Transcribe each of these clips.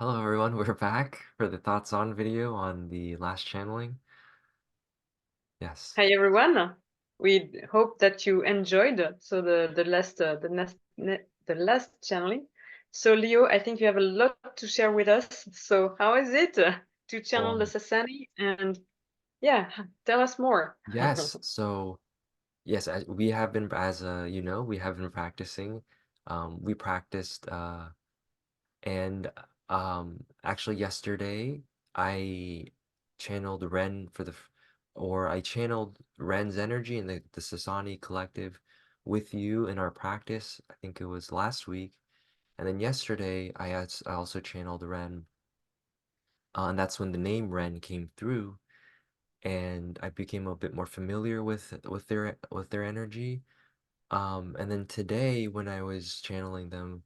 Hello everyone, we're back for the thoughts on video on the last channeling. Yes. Hi everyone. We hope that you enjoyed the last channeling. So Leo, I think you have a lot to share with us. So how is it to channel the Oh, Sassani? And yeah, tell us more. yes. So, yes, we have been, we have been practicing. We practiced, and actually yesterday I channeled Ren or I channeled Ren's energy in the Sassani collective with you in our practice. I think it was last week. And then yesterday, I also channeled Ren, and that's when the name Ren came through, and I became a bit more familiar with their energy. And then today, when I was channeling them,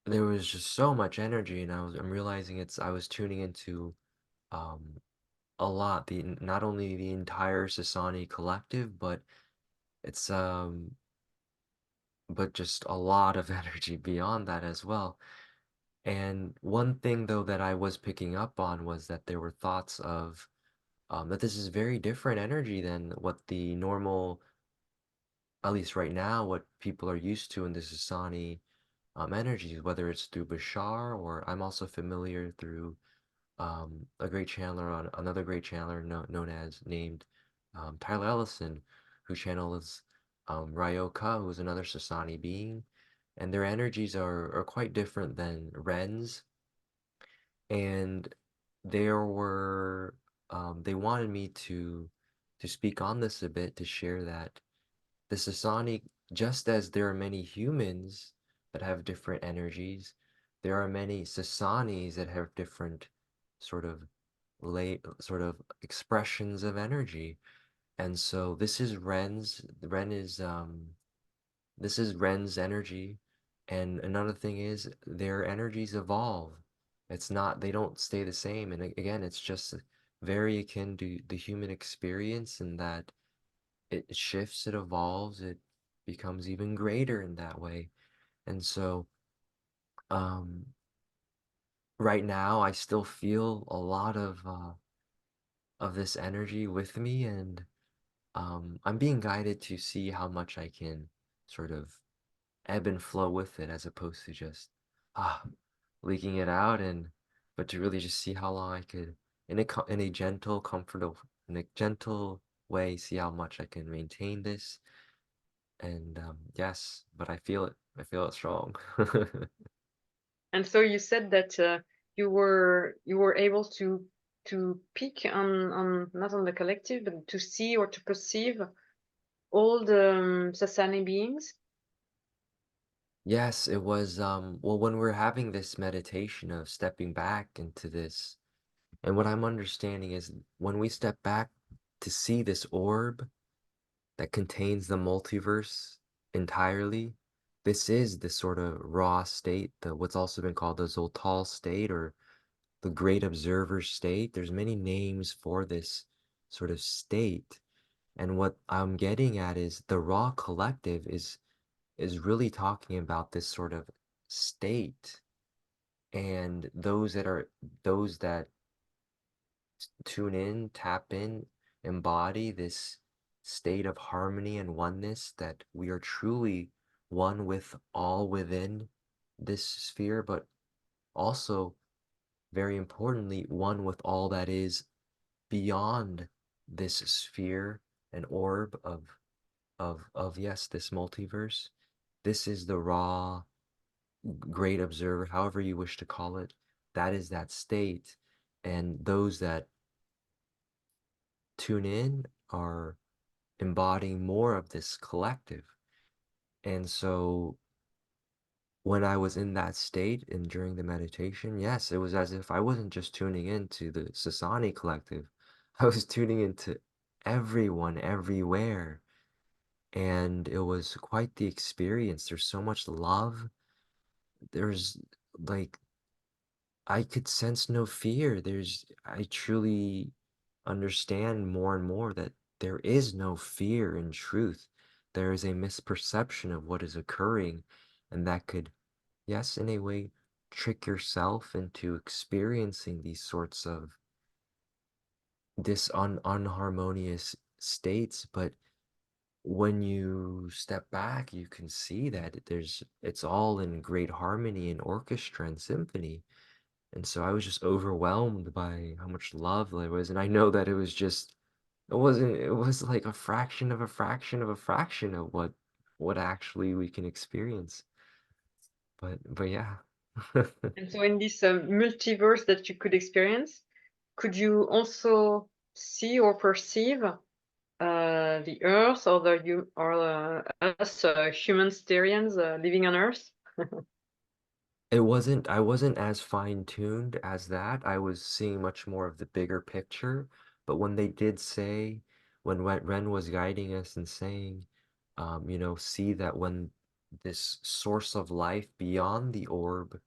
there was just so much energy, and I'm realizing I was tuning into um a lot, the not only the entire Sassani collective, it's but just a lot of energy beyond that as well. And one thing though that I was picking up on was that there were thoughts of that this is very different energy than what the normal, at least right now, what people are used to in the Sassani energies, whether it's through Bashar, or I'm also familiar through a great channeler, on another great channeler known as named Tyler Ellison, who channels Ryoka, who's another Sassani being, and their energies are quite different than Ren's. And there were they wanted me to speak on this a bit, to share that the Sasani, just as there are many humans that have different energies, there are many Sasanis that have different sort of expressions of energy. And so this is Ren's energy. And another thing is their energies evolve. They don't stay the same. And again, it's just very akin to the human experience in that it shifts, it evolves, it becomes even greater in that way. And so, um, right now, I still feel a lot of this energy with me, and I'm being guided to see how much I can sort of ebb and flow with it, as opposed to just ah leaking it out, but to really just see how long I could, in a gentle, comfortable, in a gentle way, see how much I can maintain this. And yes, but I feel it strong. And so you said that you were able to peek on not on the collective, but to see or to perceive all the Sassani beings. Yes, it was well, when we're having this meditation of stepping back into this, and what I'm understanding is when we step back to see this orb that contains the multiverse entirely, this is the sort of raw state, the what's also been called the Zoltal state, or the great observer state. There's many names for this sort of state. And what I'm getting at is the raw collective is really talking about this sort of state, and those that tune in, tap in, embody this state of harmony and oneness, that we are truly one with all within this sphere, but also, very importantly, one with all that is beyond this sphere and orb of yes, this multiverse. This is the raw great observer, however you wish to call it. That is that state. And those that tune in are embodying more of this collective. And so when I was in that state and during the meditation, yes, it was as if I wasn't just tuning into the Sassani collective. I was tuning into everyone everywhere. And it was quite the experience. There's so much love. There's like I could sense no fear. I truly understand more and more that there is no fear in truth. There is a misperception of what is occurring, and that could, yes, in a way, trick yourself into experiencing these sorts of unharmonious states, but when you step back, you can see that it's all in great harmony and orchestra and symphony. And so I was just overwhelmed by how much love there was. And I know that it was like a fraction of a fraction of a fraction of what actually we can experience. But yeah. And so in this multiverse that you could experience, could you also see or perceive the Earth or us human Styrians living on Earth? I wasn't as fine-tuned as that. I was seeing much more of the bigger picture. But when they did say, when Ren was guiding us and saying, see that when this source of life beyond the orb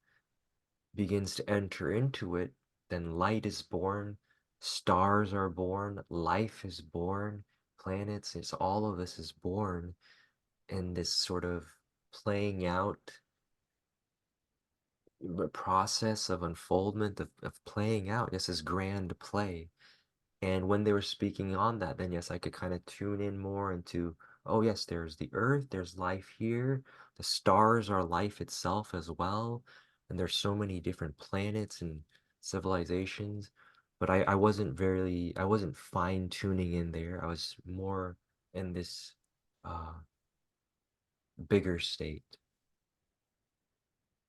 begins to enter into it, then light is born, stars are born, life is born, planets, it's all of this is born, and this sort of playing out the process of unfoldment of playing out, yes, this grand play. And when they were speaking on that, then yes, I could kind of tune in more into, oh yes, there's the earth, there's life here, the stars are life itself as well, and there's so many different planets and civilizations. But I wasn't fine tuning in there. I was more in this uh bigger state.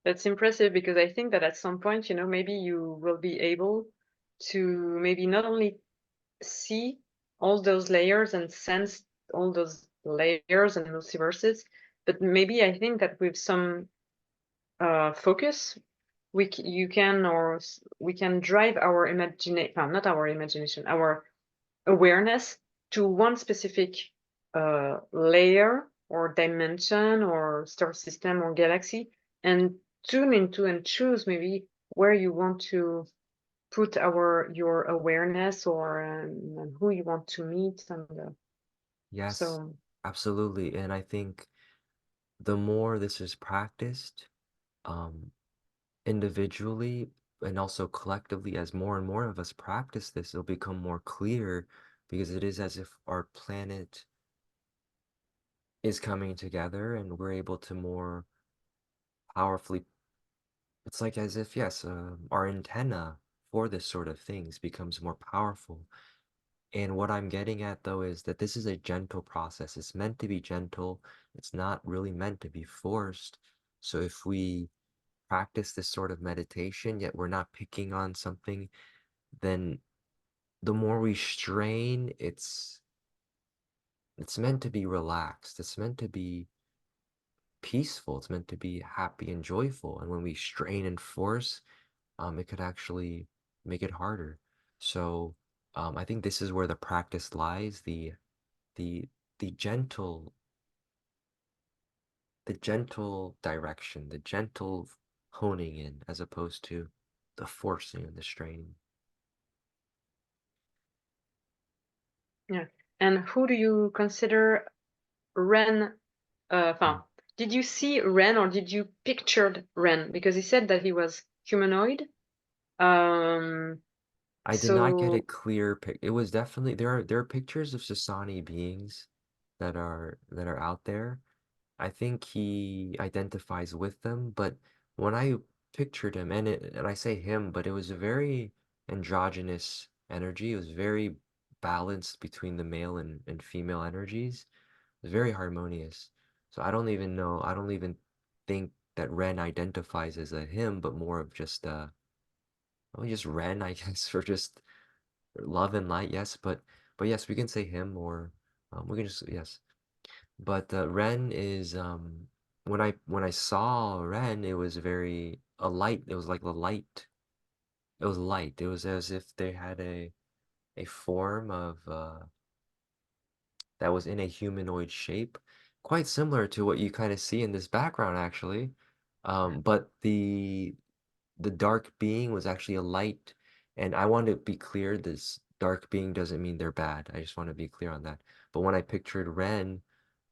That's impressive because I think that at some point, maybe you will be able to maybe not only see all those layers and sense all those layers and multiverses, but maybe I think that with some focus, you can we can drive our imagination, not our imagination, our awareness to one specific layer or dimension or star system or galaxy and tune into and choose maybe where you want to put your awareness or and who you want to meet and Yes, so absolutely. And I think the more this is practiced, um, individually and also collectively, as more and more of us practice this, it'll become more clear because it is as if our planet is coming together and we're able to more powerfully. It's like as if, yes, our antenna for this sort of things becomes more powerful. And what I'm getting at though is that this is a gentle process. It's meant to be gentle. It's not really meant to be forced. So if we practice this sort of meditation, yet we're not picking on something, then the more we strain, it's meant to be relaxed. It's meant to be peaceful. It's meant to be happy and joyful. And when we strain and force, it could actually make it harder. So I think this is where the practice lies, the the gentle the gentle direction, the gentle honing in as opposed to the forcing and the straining. yeah. And who do you consider Ren? Mm. Did you see Ren or did you pictured Ren? Because he said that he was humanoid. Um, I did not get a so clear pic. It was definitely there are pictures of Sassani beings that are out there. I think he identifies with them, but when I pictured him, and I say him, but it was a very androgynous energy. It was very balanced between the male and female energies. It was very harmonious. So I don't even think that Ren identifies as a him, but more of just well, just Ren, I guess, or just love and light, yes, but yes, we can say him or we can just yes. But Ren is when I saw Ren, it was very a light. It was like the light. It was light. It was as if they had a form of that was in a humanoid shape, quite similar to what you kind of see in this background actually. But the dark being was actually a light, and I want to be clear, this dark being doesn't mean they're bad. I just want to be clear on that. But when I pictured Ren,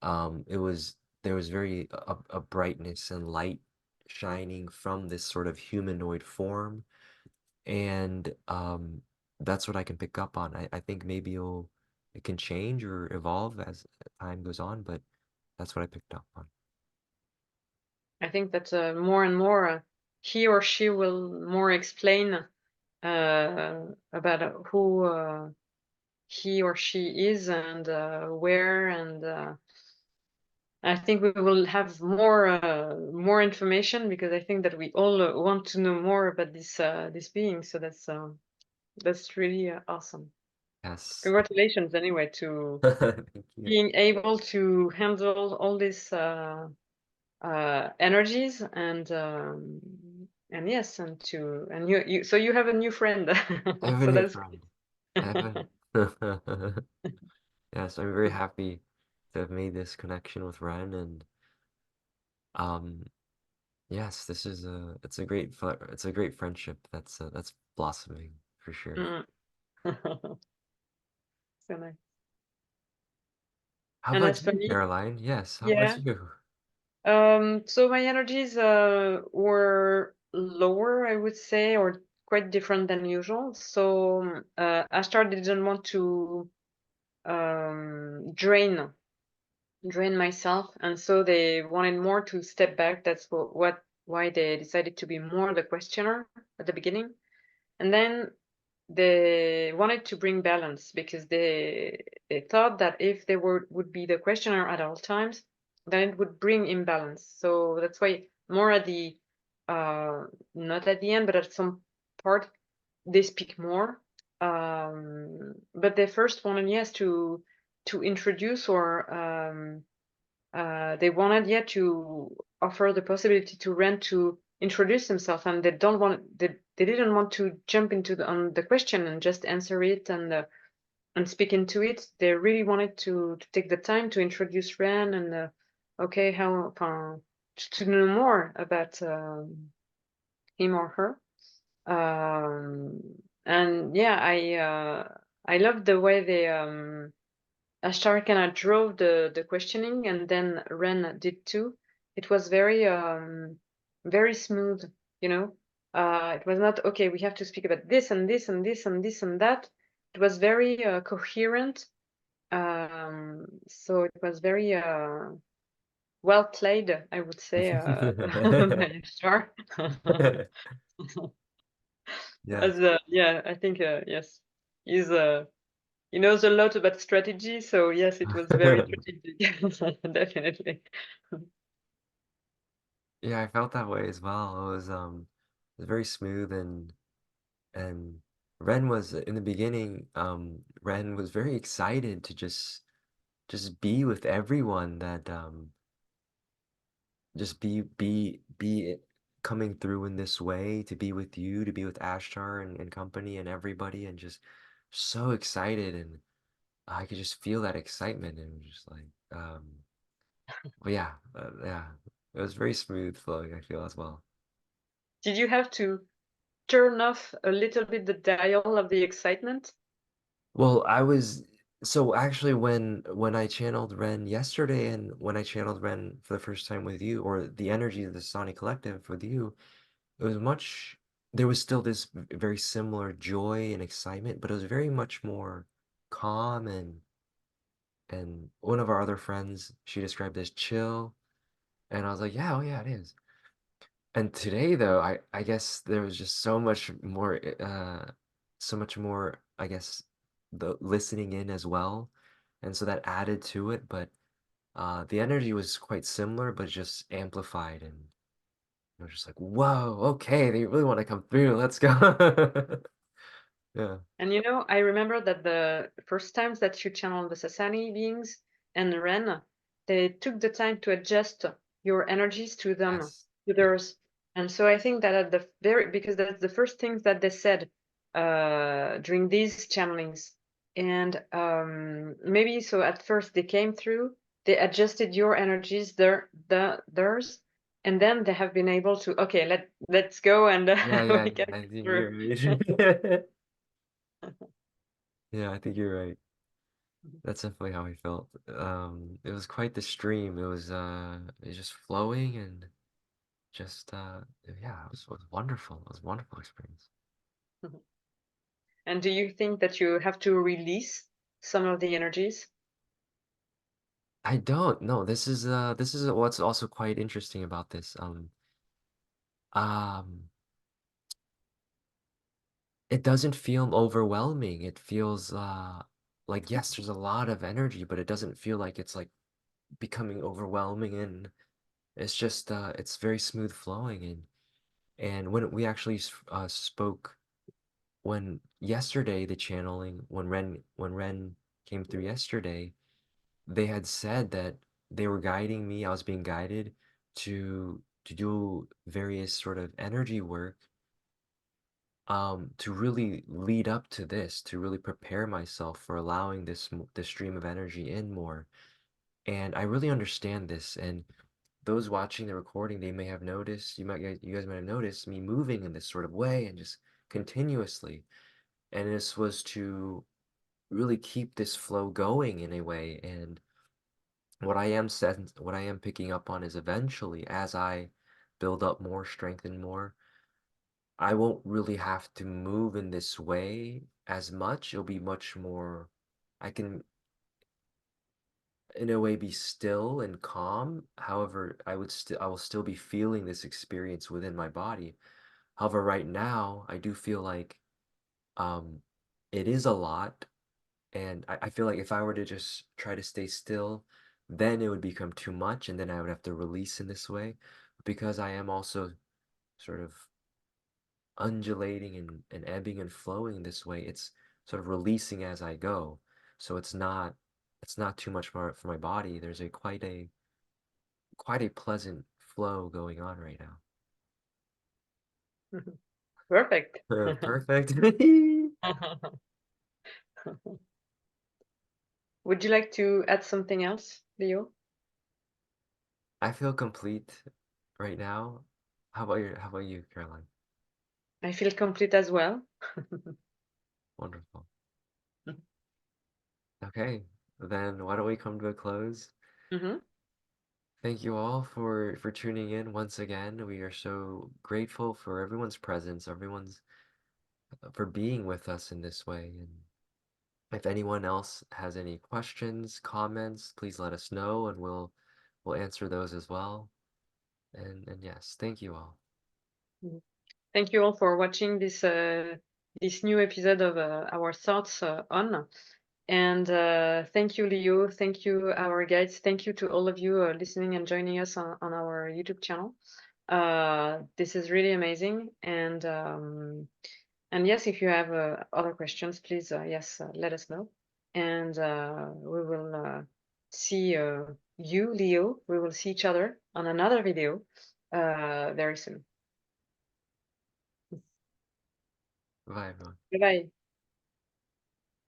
it was there was very a brightness and light shining from this sort of humanoid form, and that's what I can pick up on. I think maybe it can change or evolve as time goes on, but that's what I picked up on. I think that more and more he or she will more explain about who he or she is and where, and I think we will have more information, because I think that we all want to know more about this being. So that's really awesome. Yes. Congratulations anyway to Thank you. being able to handle all these energies, and yes, and you so you have a new friend. I have a So new that's friend. I have great. a yes, I'm very happy to have made this connection with Ren, and um yes, this is it's a great friendship that's blossoming for sure. Mm. So nice. How And about as for you, me, Caroline? Yes, how about yeah. you? So my energies were lower, I would say, or quite different than usual. So Ashtar didn't want to drain myself, and so they wanted more to step back. That's what why they decided to be more the questioner at the beginning, and then they wanted to bring balance, because they thought that if they would be the questioner at all times, then it would bring imbalance. So that's why more at the uh not at the end, but at some part, they speak more. But they first wanted, yes, to introduce, or they wanted, yeah, to offer the possibility to Ren to introduce himself, and they didn't want to jump into the question and just answer it and speak into it. They really wanted to take the time to introduce Ren, and okay, how to know more about him or her. Um, and yeah, I love the way they Ashtar kind of drove the questioning, and then Ren did too. It was very smooth, you know. It was not okay. We have to speak about this and this and this and this and that. It was very coherent. So it was very well played, I would say, by Ashtar. Yes. As yeah, I think yes, he's he knows a lot about strategy, so yes, it was very strategic. Definitely. Yeah, I felt that way as well. It was very smooth, and Ren was in the beginning, Ren was very excited to just be with everyone that just be coming through in this way, to be with you, to be with Ashtar and company and everybody, and just so excited, and I could just feel that excitement, and just like but yeah, yeah, it was very smooth flowing, I feel as well. Did you have to turn off a little bit the dial of the excitement? Well, I was so actually when I channeled Ren yesterday, and when I channeled Ren for the first time with you, or the energy of the Sassani Collective with you, it was much there was still this very similar joy and excitement, but it was very much more calm, and one of our other friends, she described as chill, and I was like, yeah, oh yeah, it is. And today though, I guess there was just so much more, I guess, the listening in as well. And so that added to it, but the energy was quite similar, but just amplified, and I was just like, whoa, okay, they really want to come through. Let's go. Yeah. And you know, I remember that the first times that you channeled the Sassani beings and Ren, they took the time to adjust your energies to them, Yes. to Yeah. theirs. And so I think that at the very, because that's the first things that they said during these channelings. And maybe so at first they came through, they adjusted your energies, theirs, and then they have been able to, okay, let's go, and Yeah, yeah, we yeah. can I think through. you're right. Yeah, I think you're right. That's definitely how I felt. It was quite the stream. It was just flowing, and just yeah, it was wonderful. It was a wonderful experience. Mhm. And do you think that you have to release some of the energies? I don't know. This is what's also quite interesting about this. Um it doesn't feel overwhelming. It feels like yes, there's a lot of energy, but it doesn't feel like it's like becoming overwhelming, and it's just it's very smooth flowing. And when we actually spoke, when yesterday the channeling, when Ren came through yesterday, they had said that they were guiding me, I was being guided to do various sort of energy work, to really lead up to this, to really prepare myself for allowing this stream of energy in more. And I really understand this. And those watching the recording, they may have noticed, you guys might have noticed me moving in this sort of way and just continuously. And this was to really keep this flow going in a way. And what I am picking up on is eventually, as I build up more strength and more, I won't really have to move in this way as much. It'll be much more, I can, in a way, be still and calm. However, I will still be feeling this experience within my body. However, right now, I do feel like um, it is a lot. And I feel like if I were to just try to stay still, then it would become too much, and then I would have to release in this way. Because I am also sort of undulating and ebbing and flowing this way, it's sort of releasing as I go. So it's not too much for my body. There's a quite a pleasant flow going on right now. Mhm. Perfect. Perfect. Would you like to add something else, Leo? I feel complete right now. How about you, Caroline? I feel complete as well. Wonderful. Okay, then why don't we come to a close? Mhm. Thank you all for tuning in once again. We are so grateful for everyone's presence, everyone's for being with us in this way. And if anyone else has any questions, comments, please let us know, and we'll answer those as well. And yes, thank you all. Mhm. Thank you all for watching this new episode of our thoughts on. And thank you, Leo. Thank you, our guides. Thank you to all of you listening and joining us on our YouTube channel. This is really amazing. And yes, if you have other questions, please, yes, let us know. And we will see you, Leo. We will see each other on another video very soon. Bye, everyone. Bye bye.